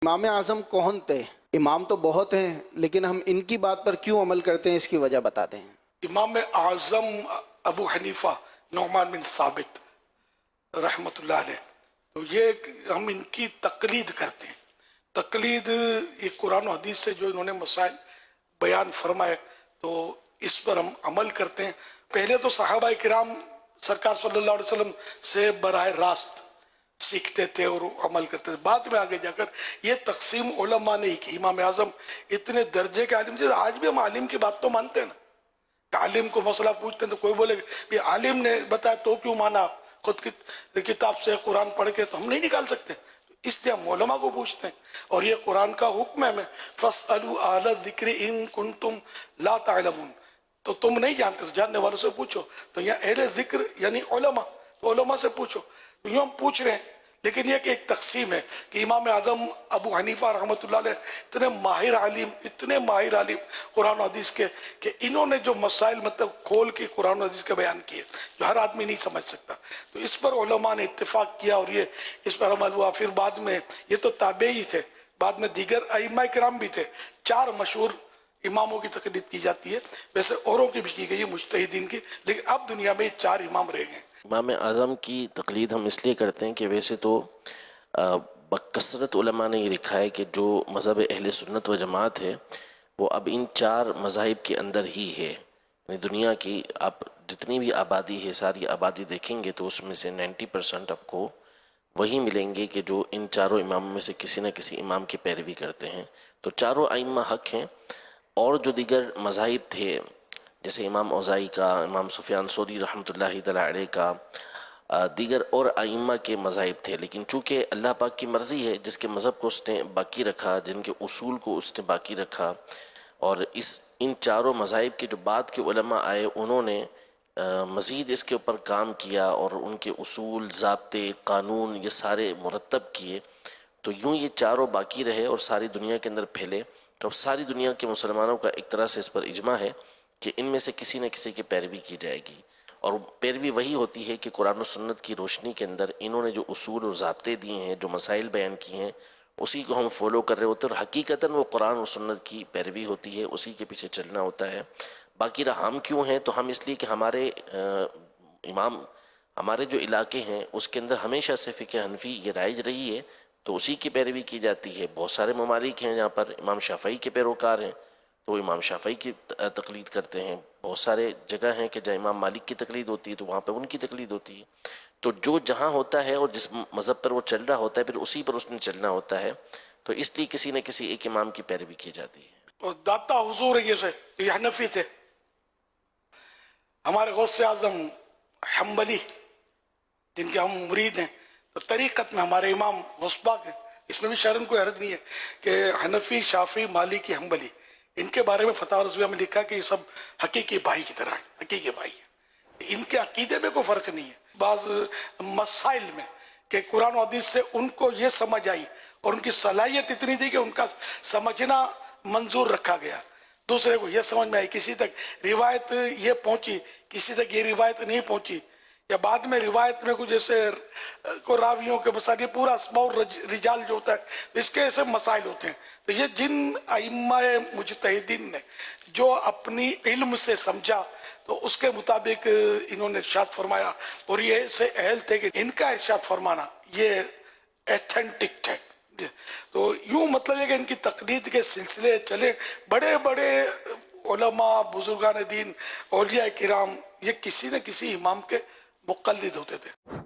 امام اعظم کون تھے؟ امام تو بہت ہیں لیکن ہم ان کی بات پر کیوں عمل کرتے ہیں، اس کی وجہ بتاتے ہیں۔ امام اعظم ابو حنیفہ نعمان بن ثابت رحمۃ اللہ علیہ، تو یہ ہم ان کی تقلید کرتے ہیں۔ تقلید یہ قرآن و حدیث سے جو انہوں نے مسائل بیان فرمائے تو اس پر ہم عمل کرتے ہیں۔ پہلے تو صحابہ کرام سرکار صلی اللہ علیہ وسلم سے براہ راست سیکھتے تھے اور عمل کرتے تھے، بعد میں آگے جا کر یہ تقسیم علماء نے ہی کی۔ امام اعظم اتنے درجے کے عالم تھے، آج بھی ہم عالم کی بات تو مانتے ہیں نا، کہ عالم کو مسئلہ پوچھتے ہیں تو کوئی بولے کہ عالم نے بتایا تو کیوں مانا، خود کتاب سے قرآن پڑھ کے تو ہم نہیں نکال سکتے، اس لیے ہم علماء کو پوچھتے ہیں۔ اور یہ قرآن کا حکم ہے ہمیں فَاسْأَلُوا أَهْلَ الذِّكْرِ إِن كُنتُمْ لَا تَعْلَمُونَ، تو تم نہیں جانتے تو جاننے والوں سے پوچھو۔ تو یہاں اہل ذکر یعنی علماء، تو علماء سے پوچھو۔ تو یوں ہم پوچھ رہے ہیں، لیکن یہ کہ ایک تقسیم ہے کہ امام اعظم ابو حنیفہ رحمۃ اللہ علیہ اتنے ماہر عالم قرآن و حدیث کے کہ انہوں نے جو مسائل مطلب کھول کے قرآن و حدیث کے بیان کیے جو ہر آدمی نہیں سمجھ سکتا، تو اس پر علماء نے اتفاق کیا اور یہ اس پر عمل ہوا۔ پھر بعد میں یہ تو تابعی تھے، بعد میں دیگر ائمہ کرام بھی تھے، 4 مشہور اماموں کی تقلید کی جاتی ہے، ویسے اوروں کی بھی کی گئی ہے مجتہدین کی، لیکن اب دنیا میں 4 امام رہ گئے۔ امام اعظم کی تقلید ہم اس لیے کرتے ہیں کہ ویسے تو بکثرت علماء نے یہ لکھا ہے کہ جو مذہب اہل سنت و جماعت ہے وہ اب ان 4 مذاہب کے اندر ہی ہے، یعنی دنیا کی آپ جتنی بھی آبادی ہے ساری آبادی دیکھیں گے تو اس میں سے 90% آپ کو وہی ملیں گے کہ جو ان 4 اماموں میں سے کسی نہ کسی امام کی پیروی کرتے ہیں۔ تو 4 ائمہ حق ہیں، اور جو دیگر مذاہب تھے جیسے امام اوزاعی کا، امام سفیان ثوری رحمۃ اللہ تعالیٰ علیہ کا، دیگر اور ائمہ کے مذاہب تھے، لیکن چونکہ اللہ پاک کی مرضی ہے جس کے مذہب کو اس نے باقی رکھا، جن کے اصول کو اس نے باقی رکھا، اور ان 4 مذاہب کے جو بعد کے علماء آئے انہوں نے مزید اس کے اوپر کام کیا اور ان کے اصول، ضابطے، قانون یہ سارے مرتب کیے، تو یوں یہ 4 باقی رہے اور ساری دنیا کے اندر پھیلے۔ تو اب ساری دنیا کے مسلمانوں کا ایک طرح سے اس پر اجماع ہے کہ ان میں سے کسی نہ کسی کی پیروی کی جائے گی، اور پیروی وہی ہوتی ہے کہ قرآن و سنت کی روشنی کے اندر انہوں نے جو اصول اور ضابطے دیے ہیں، جو مسائل بیان کیے ہیں، اسی کو ہم فالو کر رہے ہوتے ہیں، اور حقیقتاً وہ قرآن و سنت کی پیروی ہوتی ہے، اسی کے پیچھے چلنا ہوتا ہے۔ باقی رہا ہم کیوں ہیں، تو ہم اس لیے کہ ہمارے امام ہمارے جو علاقے ہیں اس کے اندر ہمیشہ سے فقہ حنفی یہ رائج رہی ہے، تو اسی کی پیروی کی جاتی ہے۔ بہت سارے ممالک ہیں جہاں پر امام شافعی کے پیروکار ہیں تو امام شافعی کی تقلید کرتے ہیں، بہت سارے جگہ ہیں کہ جہاں امام مالک کی تقلید ہوتی ہے تو وہاں پہ ان کی تقلید ہوتی ہے۔ تو جو جہاں ہوتا ہے اور جس مذہب پر وہ چل رہا ہوتا ہے پھر اسی پر اس نے چلنا ہوتا ہے، تو اس لیے کسی نہ کسی ایک امام کی پیروی کی جاتی ہے۔ اور داتا حضور یہ حنفی تھے، ہمارے غوث اعظم حنبلی جن کے ہم مرید ہیں، تو طریقت میں ہمارے امام غوث پاک ہیں، اس میں بھی شرم کوئی حرج نہیں ہے کہ حنفی، شافعی، مالکی، حنبلی، ان کے بارے میں فتح رضویہ میں لکھا کہ یہ سب حقیقی بھائی کی طرح ہیں، حقیقی بھائی ہیں، ان کے عقیدے میں کوئی فرق نہیں ہے۔ بعض مسائل میں کہ قرآن و حدیث سے ان کو یہ سمجھ آئی اور ان کی صلاحیت اتنی تھی کہ ان کا سمجھنا منظور رکھا گیا، دوسرے کو یہ سمجھ میں آئی، کسی تک روایت یہ پہنچی، کسی تک یہ روایت نہیں پہنچی، یا بعد میں روایت میں کچھ جیسے کو راویوں کے مسائل، یہ پورا اسماء الرجال جو ہوتا ہے اس کے ایسے مسائل ہوتے ہیں۔ تو یہ جن ائمہ مجتہدین نے جو اپنی علم سے سمجھا تو اس کے مطابق انہوں نے ارشاد فرمایا، اور یہ ایسے اہل تھے کہ ان کا ارشاد فرمانا یہ ایتھنٹک ہے۔ تو یوں مطلب ہے کہ ان کی تقلید کے سلسلے چلے، بڑے بڑے علماء، بزرگان دین، اولیاء کرام یہ کسی نہ کسی امام کے مقلد ہوتے تھے۔